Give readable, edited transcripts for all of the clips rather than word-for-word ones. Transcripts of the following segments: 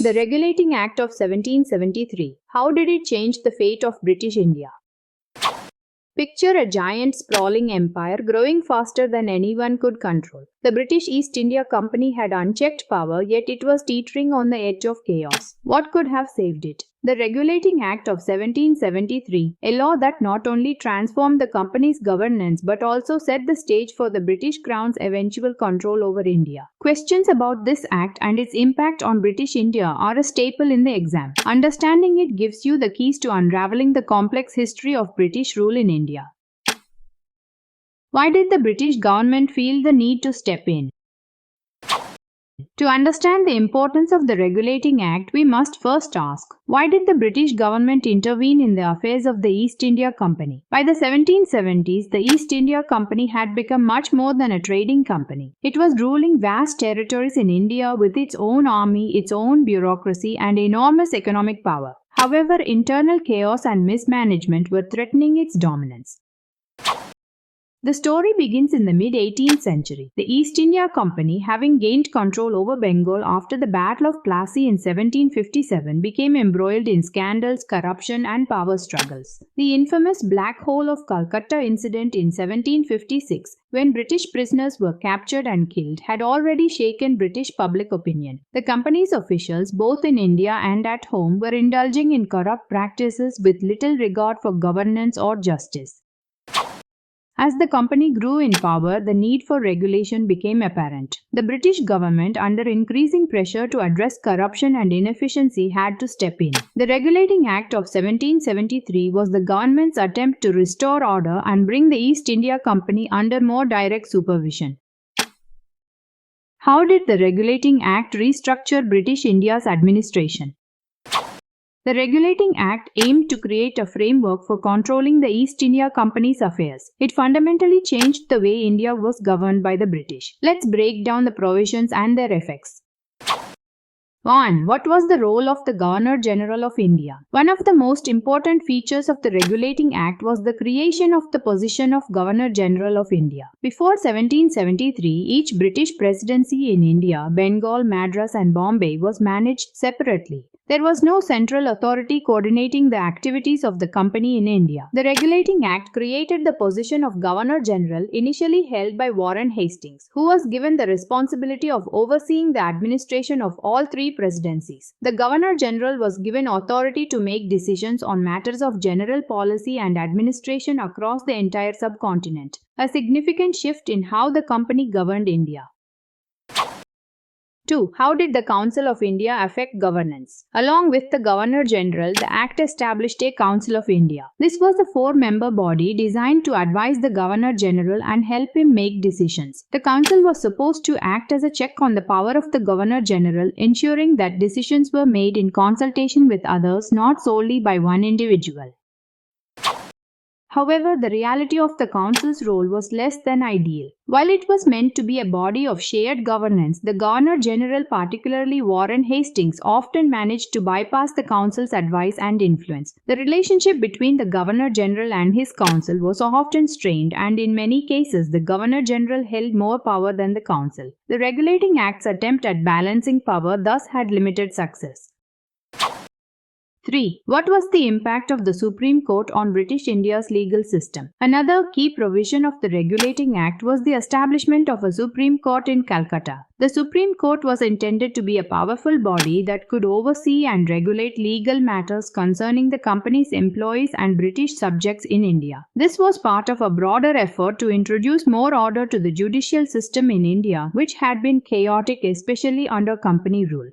The Regulating Act of 1773. How did it change the fate of British India? Picture a giant sprawling empire growing faster than anyone could control. The British East India Company had unchecked power, yet it was teetering on the edge of chaos. What could have saved it? The Regulating Act of 1773, a law that not only transformed the company's governance but also set the stage for the British Crown's eventual control over India. Questions about this act and its impact on British India are a staple in the exam. Understanding it gives you the keys to unraveling the complex history of British rule in India. Why did the British government feel the need to step in? To understand the importance of the Regulating Act, we must first ask, why did the British government intervene in the affairs of the East India Company? By the 1770s, the East India Company had become much more than a trading company. It was ruling vast territories in India with its own army, its own bureaucracy, and enormous economic power. However, internal chaos and mismanagement were threatening its dominance. The story begins in the mid-18th century. The East India Company, having gained control over Bengal after the Battle of Plassey in 1757, became embroiled in scandals, corruption, and power struggles. The infamous Black Hole of Calcutta incident in 1756, when British prisoners were captured and killed, had already shaken British public opinion. The company's officials, both in India and at home, were indulging in corrupt practices with little regard for governance or justice. As the company grew in power, the need for regulation became apparent. The British government, under increasing pressure to address corruption and inefficiency, had to step in. The Regulating Act of 1773 was the government's attempt to restore order and bring the East India Company under more direct supervision. How did the Regulating Act restructure British India's administration? The Regulating Act aimed to create a framework for controlling the East India Company's affairs. It fundamentally changed the way India was governed by the British. Let's break down the provisions and their effects. 1. What was the role of the Governor-General of India? One of the most important features of the Regulating Act was the creation of the position of Governor-General of India. Before 1773, each British presidency in India, Bengal, Madras, and Bombay was managed separately. There was no central authority coordinating the activities of the company in India. The Regulating Act created the position of Governor-General, initially held by Warren Hastings, who was given the responsibility of overseeing the administration of all three presidencies. The Governor-General was given authority to make decisions on matters of general policy and administration across the entire subcontinent, a significant shift in how the company governed India. 2. How did the Council of India affect governance? Along with the Governor-General, the Act established a Council of India. This was a 4-member body designed to advise the Governor-General and help him make decisions. The Council was supposed to act as a check on the power of the Governor-General, ensuring that decisions were made in consultation with others, not solely by one individual. However, the reality of the Council's role was less than ideal. While it was meant to be a body of shared governance, the Governor-General, particularly Warren Hastings, often managed to bypass the Council's advice and influence. The relationship between the Governor-General and his Council was often strained, and in many cases, the Governor-General held more power than the Council. The Regulating Act's attempt at balancing power thus had limited success. 3. What was the impact of the Supreme Court on British India's legal system? Another key provision of the Regulating Act was the establishment of a Supreme Court in Calcutta. The Supreme Court was intended to be a powerful body that could oversee and regulate legal matters concerning the company's employees and British subjects in India. This was part of a broader effort to introduce more order to the judicial system in India, which had been chaotic, especially under company rule.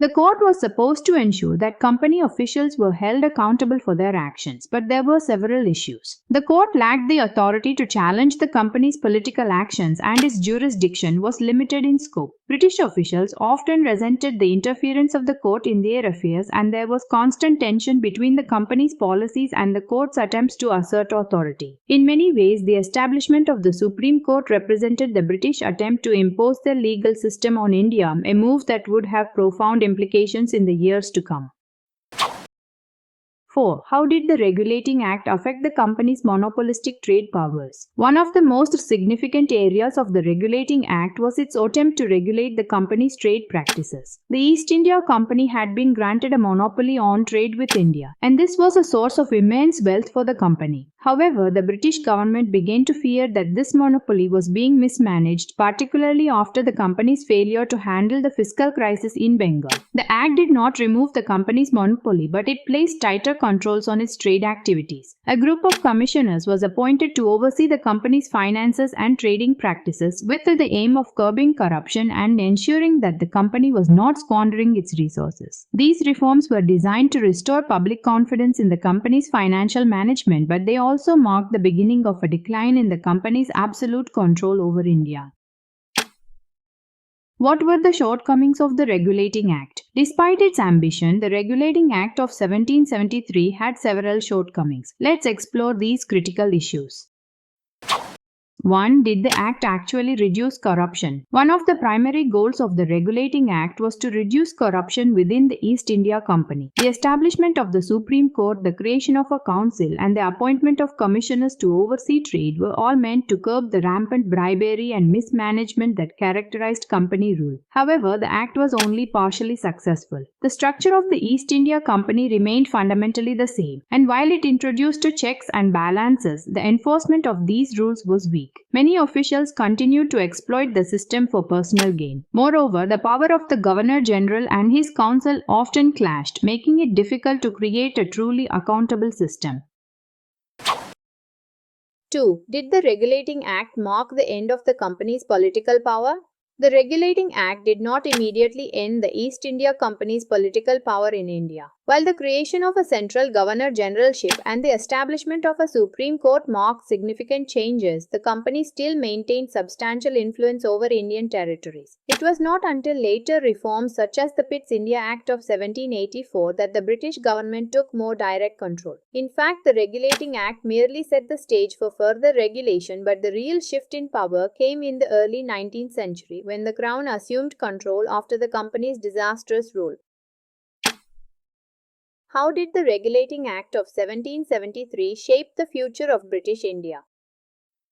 The court was supposed to ensure that company officials were held accountable for their actions, but there were several issues. The court lacked the authority to challenge the company's political actions, and its jurisdiction was limited in scope. British officials often resented the interference of the court in their affairs, and there was constant tension between the company's policies and the court's attempts to assert authority. In many ways, the establishment of the Supreme Court represented the British attempt to impose their legal system on India, a move that would have profound implications in the years to come. 4. How did the Regulating Act affect the company's monopolistic trade powers? One of the most significant areas of the Regulating Act was its attempt to regulate the company's trade practices. The East India Company had been granted a monopoly on trade with India, and this was a source of immense wealth for the company. However, the British government began to fear that this monopoly was being mismanaged, particularly after the company's failure to handle the fiscal crisis in Bengal. The Act did not remove the company's monopoly, but it placed tighter controls on its trade activities. A group of commissioners was appointed to oversee the company's finances and trading practices with the aim of curbing corruption and ensuring that the company was not squandering its resources. These reforms were designed to restore public confidence in the company's financial management, but they also marked the beginning of a decline in the company's absolute control over India. What were the shortcomings of the Regulating Act? Despite its ambition, the Regulating Act of 1773 had several shortcomings. Let's explore these critical issues. 1. Did the Act actually reduce corruption? One of the primary goals of the Regulating Act was to reduce corruption within the East India Company. The establishment of the Supreme Court, the creation of a council, and the appointment of commissioners to oversee trade were all meant to curb the rampant bribery and mismanagement that characterized company rule. However, the Act was only partially successful. The structure of the East India Company remained fundamentally the same, and while it introduced checks and balances, the enforcement of these rules was weak. Many officials continued to exploit the system for personal gain. Moreover, the power of the Governor General and his council often clashed, making it difficult to create a truly accountable system. 2. Did the Regulating Act mark the end of the company's political power? The Regulating Act did not immediately end the East India Company's political power in India. While the creation of a central governor-generalship and the establishment of a Supreme Court marked significant changes, the company still maintained substantial influence over Indian territories. It was not until later reforms such as the Pitt's India Act of 1784 that the British government took more direct control. In fact, the Regulating Act merely set the stage for further regulation, but the real shift in power came in the early 19th century when the Crown assumed control after the company's disastrous rule. How did the Regulating Act of 1773 shape the future of British India?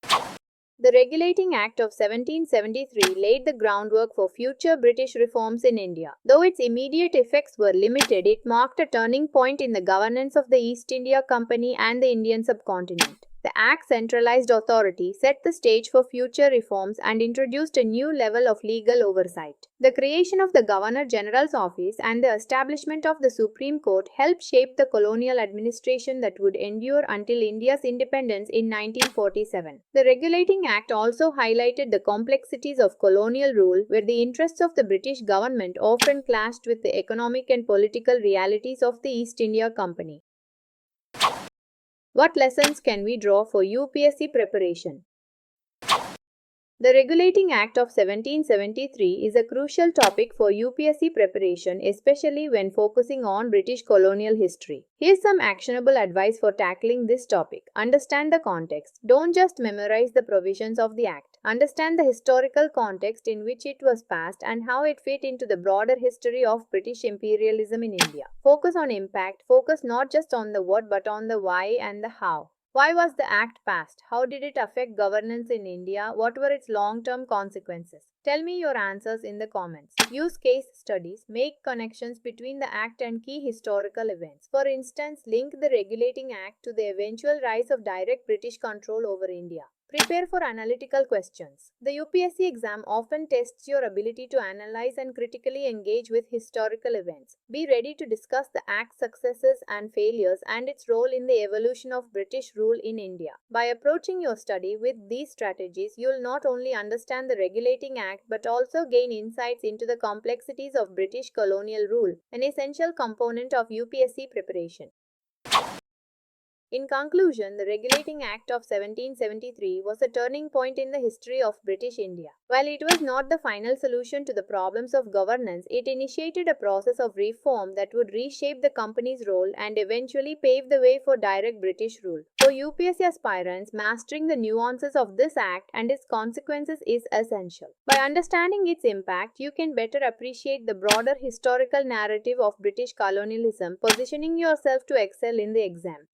The Regulating Act of 1773 laid the groundwork for future British reforms in India. Though its immediate effects were limited, it marked a turning point in the governance of the East India Company and the Indian subcontinent. The Act's centralized authority set the stage for future reforms and introduced a new level of legal oversight. The creation of the Governor-General's office and the establishment of the Supreme Court helped shape the colonial administration that would endure until India's independence in 1947. The Regulating Act also highlighted the complexities of colonial rule, where the interests of the British government often clashed with the economic and political realities of the East India Company. What lessons can we draw for UPSC preparation? The Regulating Act of 1773 is a crucial topic for UPSC preparation, especially when focusing on British colonial history. Here's some actionable advice for tackling this topic. Understand the context. Don't just memorize the provisions of the Act. Understand the historical context in which it was passed and how it fit into the broader history of British imperialism in India. Focus on impact. Focus not just on the what but on the why and the how. Why was the Act passed? How did it affect governance in India? What were its long-term consequences? Tell me your answers in the comments. Use case studies. Make connections between the Act and key historical events. For instance, link the Regulating Act to the eventual rise of direct British control over India. Prepare for analytical questions. The UPSC exam often tests your ability to analyze and critically engage with historical events. Be ready to discuss the Act's successes and failures and its role in the evolution of British rule in India. By approaching your study with these strategies, you'll not only understand the Regulating Act but also gain insights into the complexities of British colonial rule, an essential component of UPSC preparation. In conclusion, the Regulating Act of 1773 was a turning point in the history of British India. While it was not the final solution to the problems of governance, it initiated a process of reform that would reshape the company's role and eventually pave the way for direct British rule. For UPSC aspirants, mastering the nuances of this act and its consequences is essential. By understanding its impact, you can better appreciate the broader historical narrative of British colonialism, positioning yourself to excel in the exam.